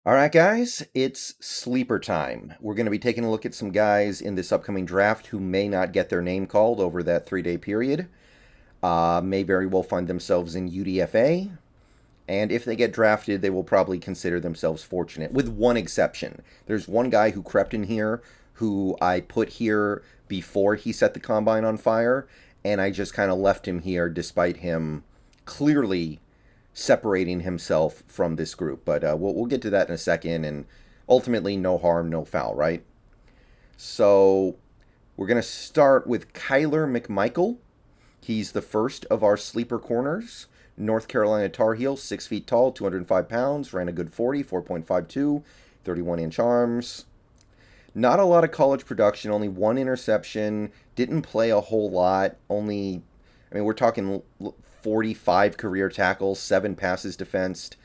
All right, guys, it's sleeper time. We're going to be taking a look at some guys in this upcoming draft who may not get their name called over that 3 day period, may very well find themselves in UDFA, and if they get drafted, they will probably consider themselves fortunate, with one exception. There's one guy who crept in here who I put here before he set the combine on fire, and I just kind of left him here despite him clearly separating himself from this group. But we'll get to that in a second. And ultimately, no harm, no foul, right? So we're going to start with Kyler McMichael. He's the first of our sleeper corners. North Carolina Tar Heel, 6 feet tall, 205 pounds, ran a good 40, 4.52, 31-inch arms. Not a lot of college production, only one interception, didn't play a whole lot, we're talking 45 career tackles, 7 passes defensed.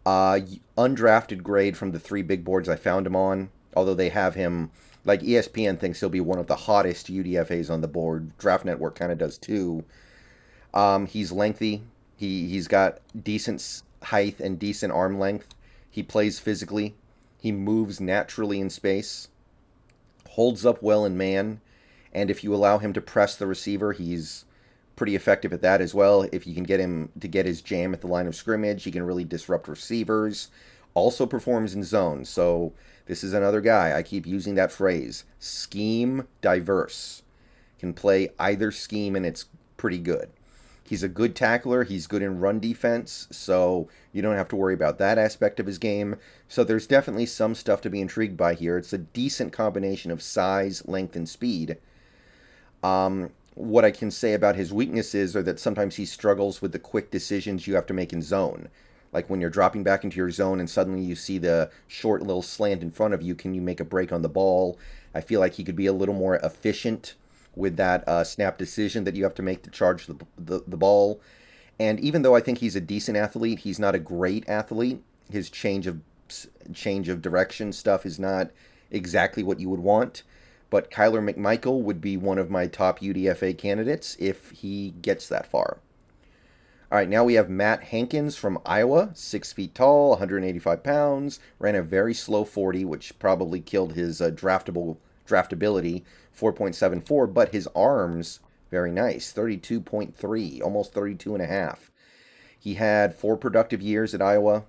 Undrafted grade from the 3 big boards I found him on, although they have him, like ESPN thinks he'll be one of the hottest UDFAs on the board. Draft Network kind of does too. He's lengthy. He's got decent height and decent arm length. He plays physically. He moves naturally in space. Holds up well in man. And if you allow him to press the receiver, he's pretty effective at that as well. If you can get him to get his jam at the line of scrimmage, he can really disrupt receivers. Also performs in zone. So this is another guy. I keep using that phrase. Scheme diverse. Can play either scheme and it's pretty good. He's a good tackler. He's good in run defense, so you don't have to worry about that aspect of his game. So there's definitely some stuff to be intrigued by here. It's a decent combination of size, length, and speed. What I can say about his weaknesses are that sometimes he struggles with the quick decisions you have to make in zone. Like when you're dropping back into your zone and suddenly you see the short little slant in front of you, can you make a break on the ball? I feel like he could be a little more efficient with that snap decision that you have to make to charge the ball. And even though I think he's a decent athlete, he's not a great athlete. His change of direction stuff is not exactly what you would want. But Kyler McMichael would be one of my top UDFA candidates if he gets that far. All right, now we have Matt Hankins from Iowa, 6 feet tall, 185 pounds, ran a very slow 40, which probably killed his draftability, 4.74, but his arms, very nice, 32.3, almost 32 and a half. He had 4 productive years at Iowa,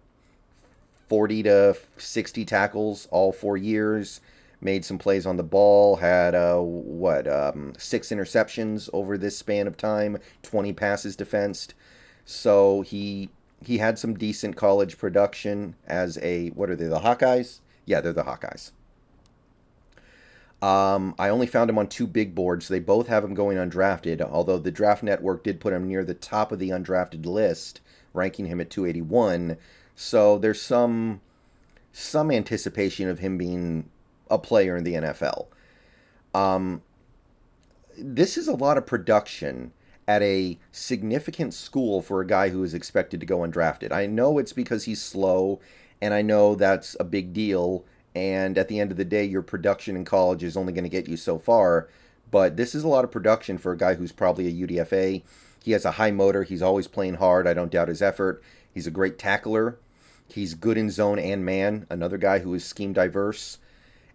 40 to 60 tackles all 4 years, made some plays on the ball, had 6 interceptions over this span of time, 20 passes defensed. So he had some decent college production as what are they, the Hawkeyes? Yeah, they're the Hawkeyes. I only found him on 2 big boards. They both have him going undrafted, although the Draft Network did put him near the top of the undrafted list, ranking him at 281. So there's some anticipation of him being a player in the NFL. This is a lot of production at a significant school for a guy who is expected to go undrafted. I know it's because he's slow, and I know that's a big deal. And at the end of the day, your production in college is only going to get you so far. But this is a lot of production for a guy who's probably a UDFA. He has a high motor. He's always playing hard. I don't doubt his effort. He's a great tackler. He's good in zone and man. Another guy who is scheme diverse.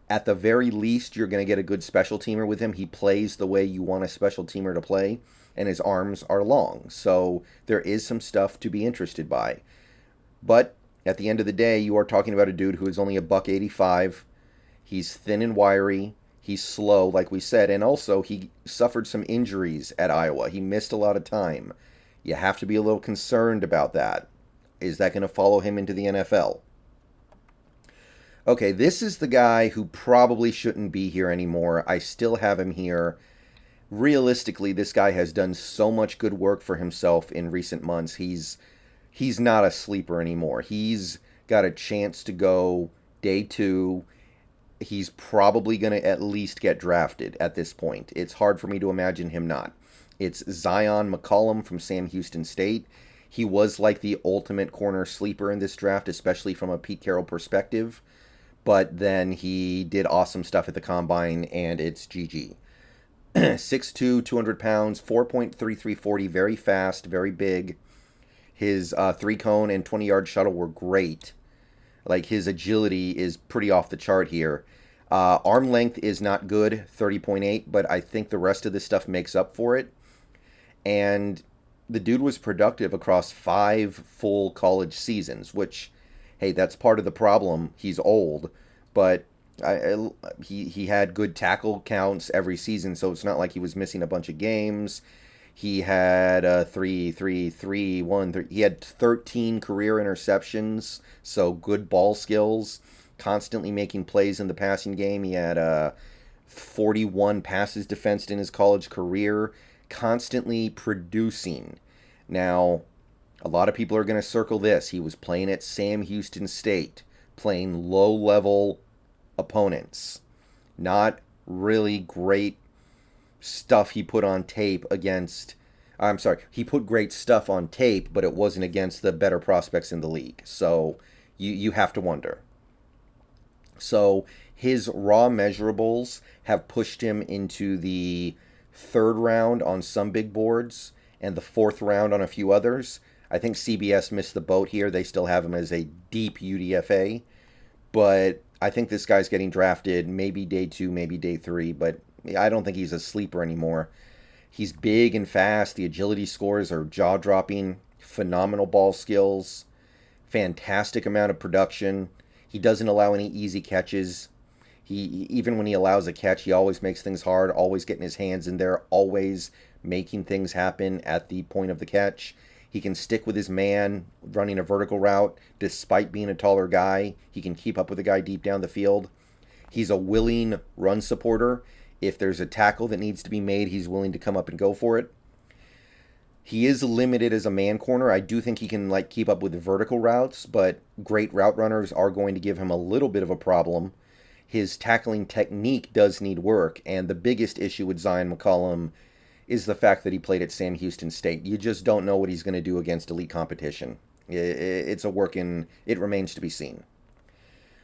At the very least, you're going to get a good special teamer with him. He plays the way you want a special teamer to play, and his arms are long. So there is some stuff to be interested by. But at the end of the day, you are talking about a dude who is only a buck 85. He's thin and wiry. He's slow, like we said, and also he suffered some injuries at Iowa. He missed a lot of time. You have to be a little concerned about that. Is that going to follow him into the NFL? Okay, this is the guy who probably shouldn't be here anymore. I still have him here. Realistically, this guy has done so much good work for himself in recent months. He's not a sleeper anymore. He's got a chance to go day 2. He's probably going to at least get drafted at this point. It's hard for me to imagine him not. It's Zion McCollum from Sam Houston State. He was like the ultimate corner sleeper in this draft, especially from a Pete Carroll perspective. But then he did awesome stuff at the combine, and it's GG. 6'2", 200 pounds, 4.3340, very fast, very big. His 3-cone and 20-yard shuttle were great. Like his agility is pretty off the chart here. Arm length is not good, 30.8, but I think the rest of this stuff makes up for it. And the dude was productive across 5 full college seasons, which, hey, that's part of the problem. He's old, but he had good tackle counts every season, so it's not like he was missing a bunch of games. He had 3. He had 13 career interceptions, so good ball skills. Constantly making plays in the passing game. He had 41 passes defensed in his college career. Constantly producing. Now, a lot of people are going to circle this. He was playing at Sam Houston State, playing low-level opponents. Not really great stuff he put on tape against. I'm sorry, he put great stuff on tape, but it wasn't against the better prospects in the league. So you have to wonder. So his raw measurables have pushed him into the third round on some big boards and the fourth round on a few others. I think CBS missed the boat here. They still have him as a deep UDFA, but I think this guy's getting drafted maybe day 2, maybe day 3, but I don't think he's a sleeper anymore. He's big and fast. The agility scores are jaw-dropping. Phenomenal ball skills. Fantastic amount of production. He doesn't allow any easy catches. Even when he allows a catch, he always makes things hard, always getting his hands in there, always making things happen at the point of the catch. He can stick with his man running a vertical route despite being a taller guy. He can keep up with the guy deep down the field. He's a willing run supporter. If there's a tackle that needs to be made, he's willing to come up and go for it. He is limited as a man corner. I do think he can keep up with the vertical routes, but great route runners are going to give him a little bit of a problem. His tackling technique does need work, and the biggest issue with Zion McCollum is the fact that he played at Sam Houston State. You just don't know what he's going to do against elite competition. It's a work in, it remains to be seen.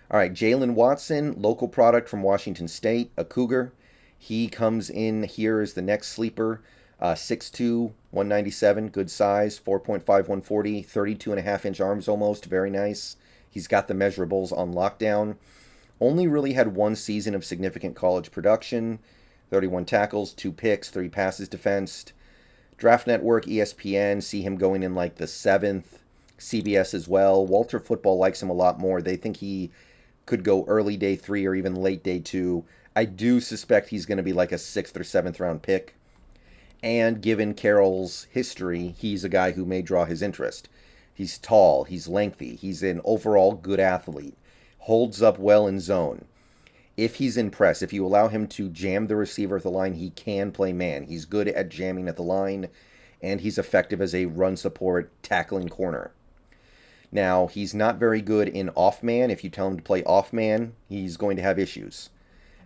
All right, Jalen Watson, local product from Washington State, a Cougar. He comes in here as the next sleeper. 6'2", 197, good size, 4.5, 140, 32.5-inch arms almost, very nice. He's got the measurables on lockdown. Only really had 1 season of significant college production, 31 tackles, 2 picks, 3 passes defensed. Draft Network, ESPN, see him going in the 7th. CBS as well. Walter Football likes him a lot more. They think he could go early day 3 or even late day 2. I do suspect he's going to be a 6th or 7th round pick. And given Carroll's history, he's a guy who may draw his interest. He's tall, he's lengthy, he's an overall good athlete, holds up well in zone. If he's in press, if you allow him to jam the receiver at the line, he can play man. He's good at jamming at the line, and he's effective as a run support tackling corner. Now, he's not very good in off man. If you tell him to play off man, he's going to have issues.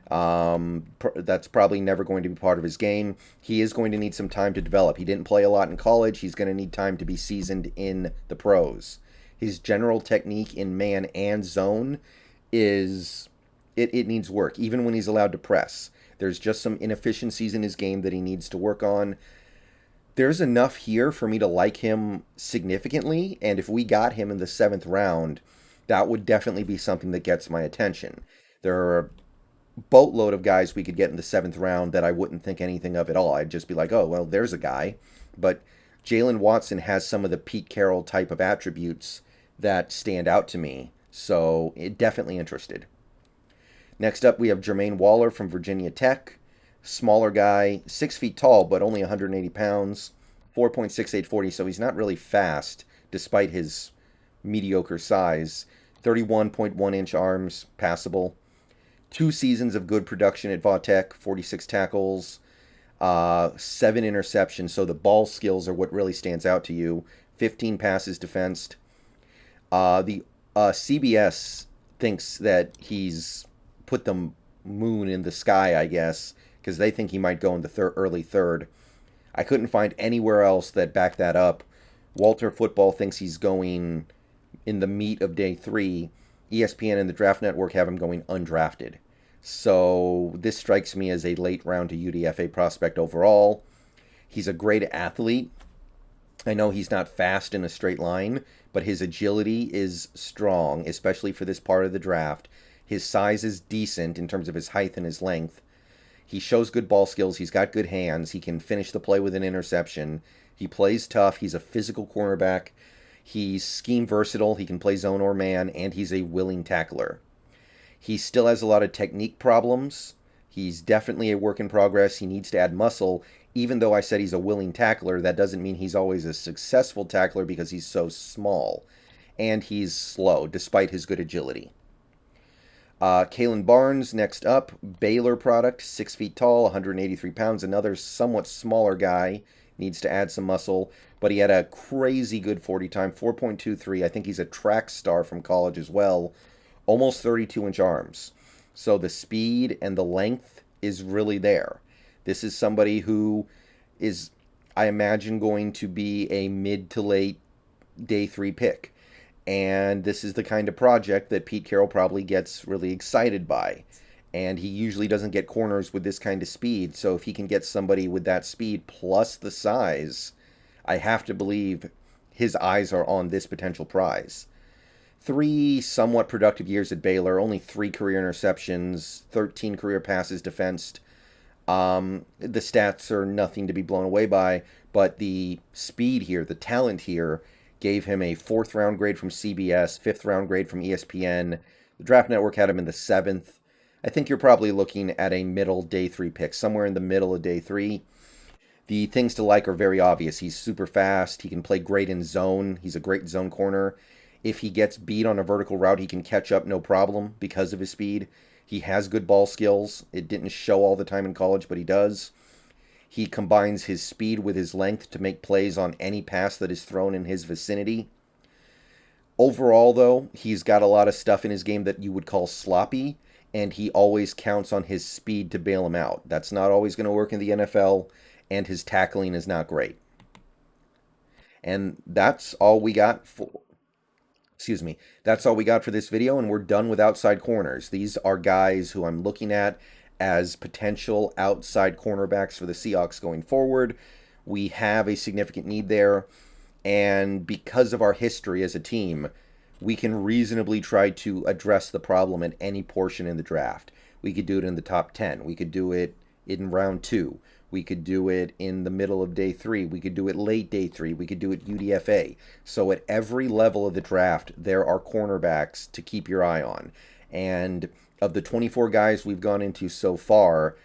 That's probably never going to be part of his game. He is going to need some time to develop. He didn't play a lot in college. He's going to need time to be seasoned in the pros. His general technique in man and zone is, it needs work, even when he's allowed to press. There's just some inefficiencies in his game that he needs to work on. There's enough here for me to like him significantly, and if we got him in the 7th round, that would definitely be something that gets my attention. There are boatload of guys we could get in the 7th round that I wouldn't think anything of at all. I'd just be like, oh, well, there's a guy. But Jalen Watson has some of the Pete Carroll type of attributes that stand out to me. So definitely interested. Next up, we have Jermaine Waller from Virginia Tech. Smaller guy, 6 feet tall, but only 180 pounds, 4.6840, so he's not really fast, despite his mediocre size. 31.1-inch arms, passable. 2 seasons of good production at Vautech, 46 tackles, 7 interceptions, so the ball skills are what really stands out to you. 15 passes defensed. The CBS thinks that he's put the moon in the sky, I guess, because they think he might go in the early 3rd. I couldn't find anywhere else that backed that up. Walter Football thinks he's going in the meat of day 3. ESPN and the Draft Network have him going undrafted. So this strikes me as a late round to UDFA prospect overall. He's a great athlete. I know he's not fast in a straight line, but his agility is strong, especially for this part of the draft. His size is decent in terms of his height and his length. He shows good ball skills. He's got good hands. He can finish the play with an interception. He plays tough. He's a physical cornerback. He's scheme versatile. He can play zone or man, and he's a willing tackler. He still has a lot of technique problems. He's definitely a work in progress. He needs to add muscle. Even though I said he's a willing tackler, that doesn't mean he's always a successful tackler because he's so small. And he's slow, despite his good agility. Kalen Barnes, next up. Baylor product, 6 feet tall, 183 pounds. Another somewhat smaller guy. Needs to add some muscle. But he had a crazy good 40 time, 4.23. I think he's a track star from college as well. Almost 32-inch arms. So the speed and the length is really there. This is somebody who is, I imagine, going to be a mid to late day 3 pick. And this is the kind of project that Pete Carroll probably gets really excited by. And he usually doesn't get corners with this kind of speed. So if he can get somebody with that speed plus the size, I have to believe his eyes are on this potential prize. 3 somewhat productive years at Baylor, only 3 career interceptions, 13 career passes defensed. The stats are nothing to be blown away by, but the speed here, the talent here, gave him a 4th round grade from CBS, 5th round grade from ESPN. The Draft Network had him in the 7th. I think you're probably looking at a middle day 3 pick, somewhere in the middle of day 3. The things to like are very obvious. He's super fast. He can play great in zone. He's a great zone corner. If he gets beat on a vertical route, he can catch up no problem because of his speed. He has good ball skills. It didn't show all the time in college, but he does. He combines his speed with his length to make plays on any pass that is thrown in his vicinity. Overall, though, he's got a lot of stuff in his game that you would call sloppy, and he always counts on his speed to bail him out. That's not always going to work in the NFL, and his tackling is not great. And that's all we got for excuse me, that's all we got for this video, and we're done with outside corners. These are guys who I'm looking at as potential outside cornerbacks for the Seahawks going forward. We have a significant need there, and because of our history as a team, we can reasonably try to address the problem at any portion in the draft. We could do it in the top 10. We could do it in round 2. We could do it in the middle of day 3. We could do it late day 3. We could do it UDFA. So at every level of the draft, there are cornerbacks to keep your eye on. And of the 24 guys we've gone into so far,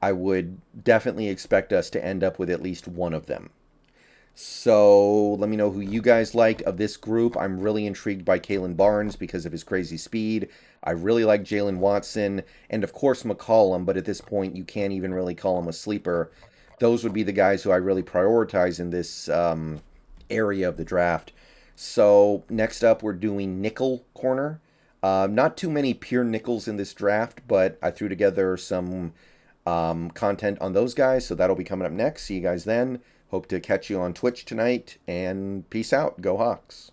I would definitely expect us to end up with at least one of them. So let me know who you guys liked of this group. I'm really intrigued by Kalen Barnes because of his crazy speed. I really like Jalen Watson and, of course, McCollum, but at this point you can't even really call him a sleeper. Those would be the guys who I really prioritize in this area of the draft. So next up we're doing nickel corner. Not too many pure nickels in this draft, but I threw together some content on those guys, so that'll be coming up next. See you guys then. Hope to catch you on Twitch tonight, and peace out. Go Hawks.